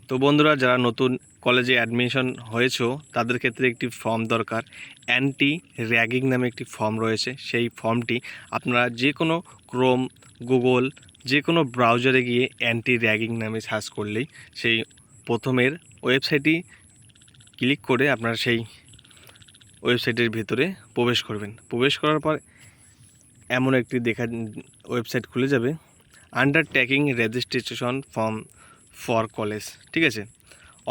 তো বন্ধুরা, যারা নতুন কলেজে অ্যাডমিশন হয়েছো তাদের ক্ষেত্রে একটি ফর্ম দরকার। অ্যান্টি র্যাগিং নামে একটি ফর্ম রয়েছে। সেই ফর্মটি আপনারা যে কোনো ক্রোম, গুগল, যে কোনো ব্রাউজারে গিয়ে অ্যান্টি র্যাগিং নামে সার্চ করলেই সেই প্রথমের ওয়েবসাইটটি ক্লিক করে আপনারা সেই ওয়েবসাইটের ভিতরে প্রবেশ করবেন। প্রবেশ করার পর এমন একটি ওয়েবসাইট খুলে যাবে, undertaking registration form for college. ঠিক আছে,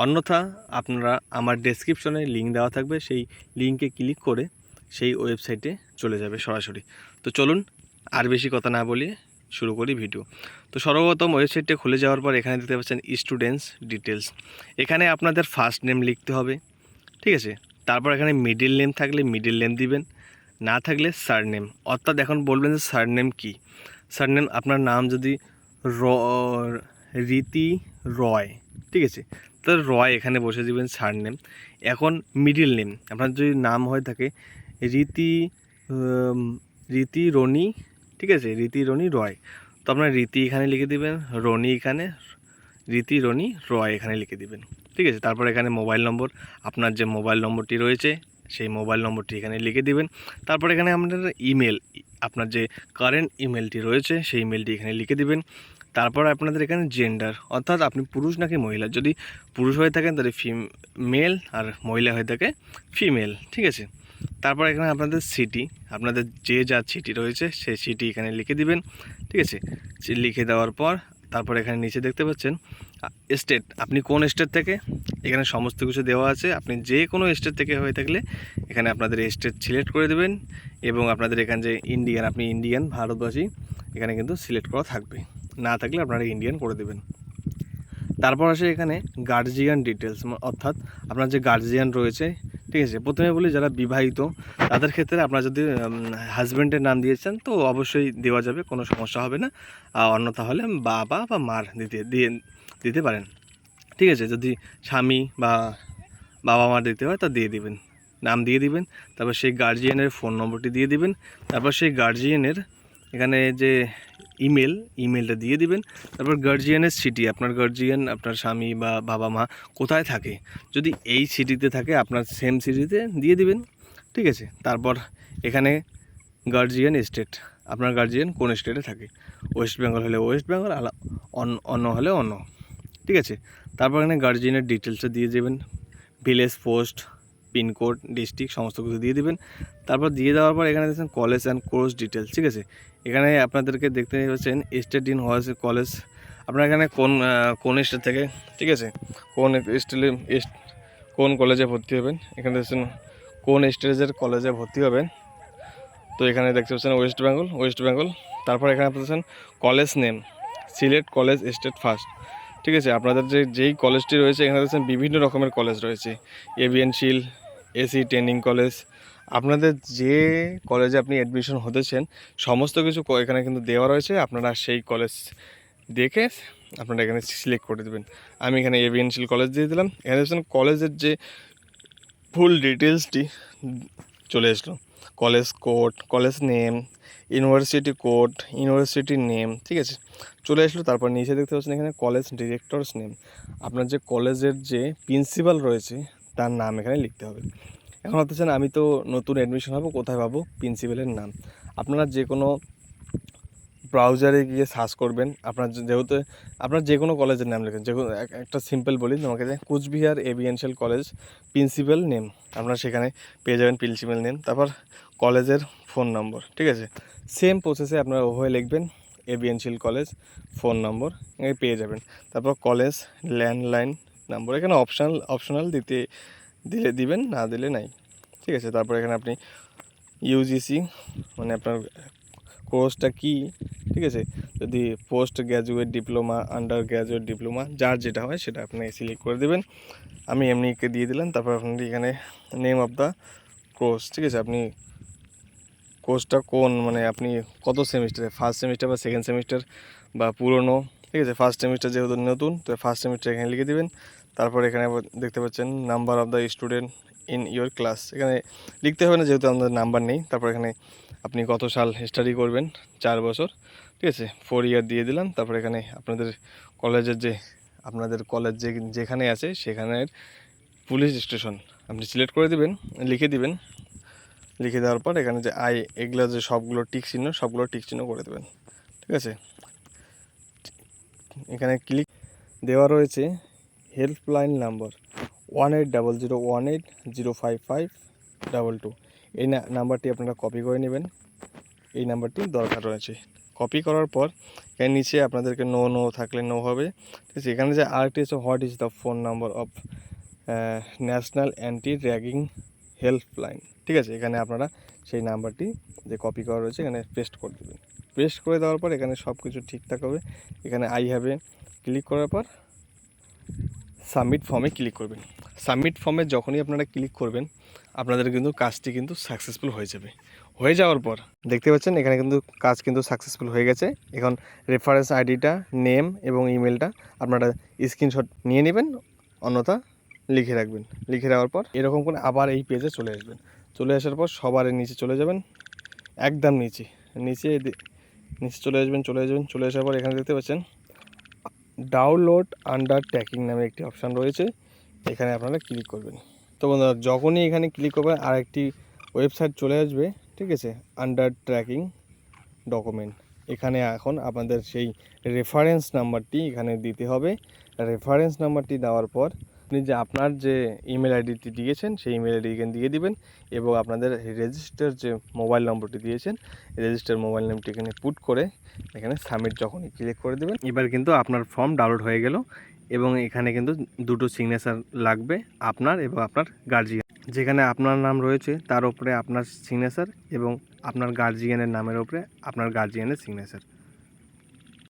অন্যথা আপনারা আমার ডেসক্রিপশনে লিঙ্ক দেওয়া থাকবে, সেই লিঙ্কে ক্লিক করে সেই ওয়েবসাইটে চলে যাবে সরাসরি। তো চলুন আর বেশি কথা না বলিয়ে শুরু করি ভিডিও। তো সর্বপ্রথম ওয়েবসাইটে খুলে যাওয়ার পর এখানে দেখতে পাচ্ছেন স্টুডেন্টস ডিটেলস। এখানে আপনাদের ফার্স্ট নেম লিখতে হবে। ঠিক আছে, তারপর এখানে মিডিল নেম থাকলে মিডিল নেম দিবেন, না থাকলে সারনেম। অর্থাৎ এখন বলবেন যে সারনেম কী। সারনেম আপনার নাম যদি রীতি রয়, ঠিক আছে, তো রয় এখানে বসে দেবেন সারনেম। এখন মিডিল নেম আপনার যদি নাম হয়ে থাকে রীতি রনি, ঠিক আছে, রীতি রনি রয়, তো আপনার রীতি এখানে লিখে দেবেন, রনি এখানে, রীতি রনি রয় এখানে লিখে দেবেন। ঠিক আছে, তারপর এখানে মোবাইল নম্বর, আপনার যে মোবাইল নম্বরটি রয়েছে সেই মোবাইল নম্বরটি এখানে লিখে দেবেন। তারপর এখানে আপনার ইমেল, আপনার যে কারেন্ট ইমেলটি রয়েছে সেই ইমেলটি এখানে লিখে দেবেন। তারপর আপনাদের এখানে জেন্ডার, অর্থাৎ আপনি পুরুষ নাকি মহিলা। যদি পুরুষ হয়ে থাকেন তাহলে মেল, আর মহিলা হয়ে থাকে ফিমেল। ঠিক আছে, তারপর এখানে আপনাদের সিটি, আপনাদের যে যা সিটি রয়েছে সেই সিটি এখানে লিখে দিবেন। ঠিক আছে, লিখে দেওয়ার পর তারপর এখানে নিচে দেখতে পাচ্ছেন স্টেট, আপনি কোন স্টেট থেকে, এখানে সমস্ত কিছু দেওয়া আছে। আপনি যে কোনো স্টেট থেকে হয়ে থাকলে এখানে আপনাদের স্টেট সিলেক্ট করে দেবেন, এবং আপনাদের এখানে যে ইন্ডিয়ান, আপনি ইন্ডিয়ান ভারতবাসী এখানে কিন্তু সিলেক্ট করা থাকবে, না থাকলে আপনারা ইন্ডিয়ান করে দেবেন। তারপর আসে এখানে গার্জিয়ান ডিটেলস, অর্থাৎ আপনার যে গার্জিয়ান রয়েছে। ঠিক আছে, প্রথমে বলি যারা বিবাহিত তাদের ক্ষেত্রে আপনারা যদি হাজব্যান্ডের নাম দিয়েছেন তো অবশ্যই দেওয়া যাবে, কোনো সমস্যা হবে না। অন্যথা হলে বাবা বা মার দিতে পারেন। ঠিক আছে, যদি স্বামী বা বাবা মার দিতে হয় তা দিয়ে দিবেন, নাম দিয়ে দিবেন। তারপর সেই গার্জিয়ানের ফোন নম্বরটি দিয়ে দিবেন। তারপর সেই গার্জিয়ানের এখানে যে ইমেলটা দিয়ে দিবেন। তারপর গার্জিয়ানের সিটি, আপনার গার্জিয়ান আপনার স্বামী বা বাবা মা কোথায় থাকে, যদি এই সিটিতে থাকে আপনার সেম সিটিতে দিয়ে দিবেন। ঠিক আছে, তারপর এখানে গার্জিয়ান স্টেট, আপনার গার্জিয়ান কোন স্টেটে থাকে, ওয়েস্ট বেঙ্গল হলে ওয়েস্ট বেঙ্গল, অন্য হলে অন্য। ঠিক আছে, তারপর এখানে গার্জিয়ানের ডিটেলসটা দিয়ে দেবেন, ভিলেজ, পোস্ট, পিনকোড, ডিস্ট্রিক্ট সমস্ত কিছু দিয়ে দিবেন। তারপর দিয়ে দেওয়ার পর এখানে দেখছেন কলেজ অ্যান্ড কোর্স ডিটেলস। ঠিক আছে, এখানে আপনাদেরকে দেখতে পাচ্ছেন স্টেট ইন হোয়াজ কলেজ, আপনার এখানে কোন স্টেট থেকে, ঠিক আছে, কোন স্টেটে কোন কলেজে ভর্তি হবেন, এখানে দেখছেন কোন স্টেজের কলেজে ভর্তি হবেন। তো এখানে দেখতে পাচ্ছেন ওয়েস্ট বেঙ্গল। তারপর এখানে পাচ্ছেন college name, select college state first. ঠিক আছে, আপনাদের যেই কলেজটি রয়েছে এখানে দেখছেন বিভিন্ন রকমের কলেজ রয়েছে, এভিএন শিল, এসি ট্রেনিং কলেজ। আপনাদের যে কলেজে আপনি অ্যাডমিশন হতেছেন সমস্ত কিছু এখানে কিন্তু দেওয়া রয়েছে, আপনারা সেই কলেজ দেখে আপনারা এখানে সিলেক্ট করে দেবেন। আমি এখানে এভিএন শিল কলেজ দিয়ে দিলাম। এখানে দেখছেন কলেজের যে ফুল ডিটেলসটি চলে আসলো, college code, college name, university code, university name. ঠিক আছে, চলে আসলো। তারপর নিচে দেখতে পাচ্ছেন এখানে কলেজ ডিরেক্টরস নেম, আপনার যে কলেজের যে প্রিন্সিপাল রয়েছে তার নাম এখানে লিখতে হবে। এখন ভাবতেছেন আমি তো নতুন অ্যাডমিশন হবো, কোথায় পাবো প্রিন্সিপালের নাম? আপনারা যে কোনো ব্রাউজারে গিয়ে সার্চ করবেন, যেহেতু আপনার যে কোনো কলেজের নাম লেখেন, যে কোনো একটা সিম্পল বলি তোমাকে, যে কুচবিহার এভিএনশিয়াল কলেজ প্রিন্সিপাল নেম, আপনারা সেখানে পেয়ে যাবেন প্রিন্সিপাল নেম। তারপর কলেজের ফোন নম্বর। ঠিক আছে, সেম প্রসেসে আপনারা ওভাবে লিখবেন, এভিএনশিয়াল কলেজ ফোন নম্বর পেয়ে যাবেন। তারপর কলেজ ল্যান্ডলাইন নম্বর, এখানে অপশনাল দিলে দিবেন, না দিলে নাই। ঠিক আছে, তারপর এখানে আপনি ইউজিসি মানে আপনার কোর্সটা কি। ঠিক আছে, যদি post graduate diploma, under graduate diploma, যার যেটা হয় সেটা আপনি সিলেক্ট করে দেবেন। আমি এমনিকে দিয়ে দিলাম। তারপর আপনি এখানে নেম অফ দ্য কোর্স। ঠিক আছে, আপনি কোর্সটা কোন মানে আপনি কত সেমিস্টারে, ফার্স্ট সেমিস্টার বা সেকেন্ড সেমিস্টার বা পুরনো। ঠিক আছে, ফার্স্ট সেমিস্টার যেহেতু নতুন তো ফার্স্ট সেমিস্টার এখানে লিখে দেবেন। তারপর এখানে দেখতে পাচ্ছেন number of the student in your class, এখানে লিখতে হবে না যেহেতু আমাদের নাম্বার নেই। তারপর এখানে আপনি কত সাল স্টাডি করবেন, 4 বছর। ঠিক আছে, 4 ইয়ার দিয়ে দিলাম। তারপর এখানে আপনাদের কলেজের যে আপনাদের কলেজ যেখানে আছে সেখানের পুলিশ স্টেশন আপনি সিলেক্ট করে দিবেন, লিখে দিবেন। লিখে দেওয়ার পর এখানে যে এগুলো যে সবগুলো টিক চিহ্ন, সবগুলো টিক চিহ্ন করে দেবেন। ঠিক আছে, এখানে ক্লিক দেওয়া রয়েছে হেল্পলাইন নাম্বার 1800180552। এই নাম্বারটি আপনারা কপি করে নেবেন। এই নাম্বারটি দরকার রয়েছে। কপি করার পর এখানে নিচে আপনাদেরকে নো থাকলে নো হবে। ঠিক আছে, এখানে যে আরেকটি আছে, what is the phone number of national anti ragging helpline. ঠিক আছে, এখানে আপনারা সেই নাম্বারটি যে কপি করা রয়েছে এখানে পেস্ট করে দেবেন। পেস্ট করে দেওয়ার পর এখানে সব কিছু ঠিকঠাক হবে। এখানে আই হ্যাভে ক্লিক করার পর সাবমিট ফর্মে ক্লিক করবেন। সাবমিট ফর্মে যখনই আপনারা ক্লিক করবেন আপনাদের কিন্তু কাজটি কিন্তু সাকসেসফুল হয়ে যাবে। হয়ে যাওয়ার পর দেখতে পাচ্ছেন এখানে কিন্তু কাজ কিন্তু সাকসেসফুল হয়ে গেছে। এখন রেফারেন্স আইডিটা, নেম এবং ইমেলটা আপনারা স্ক্রিনশট নিয়ে নেবেন, অন্যথা লিখে রাখবেন। লিখে রাখার পর এরকম করে আবার এই পেজে চলে আসবেন। চলে আসার পর সবার নিচে চলে যাবেন, একদম নিচে চলে আসবেন। চলে আসার পর এখানে দেখতে পাচ্ছেন ডাউনলোড আন্ডার ট্র্যাকিং নামে একটি অপশান রয়েছে, এখানে আপনারা ক্লিক করবেন। তো বন্ধুরা যখনই এখানে ক্লিক করবেন আরেকটি ওয়েবসাইট চলে আসবে। ঠিক আছে, আন্ডার ট্র্যাকিং ডকুমেন্ট। এখানে এখন আপনাদের সেই রেফারেন্স নাম্বারটি এখানে দিতে হবে। রেফারেন্স নাম্বারটি দেওয়ার পর আপনি যে আপনার যে ইমেল আইডিটি দিয়েছেন সেই ইমেল আইডি এখানে দিয়ে দিবেন এবং আপনাদের রেজিস্টার যে মোবাইল নম্বরটি দিয়েছেন রেজিস্টার মোবাইল নাম্বারটি এখানে পুট করে এখানে সাবমিট যখনই ক্লিক করে দেবেন, এবার কিন্তু আপনার ফর্ম ডাউনলোড হয়ে গেল। এবং এখানে কিন্তু দুটো সিগনেচার লাগবে, আপনার এবং আপনার গার্জিয়ান। যেখানে আপনার নাম রয়েছে তার উপরে আপনার সিগনেচার এবং আপনার গার্জিয়ানের নামের উপরে আপনার গার্জিয়ানের সিগনেচার।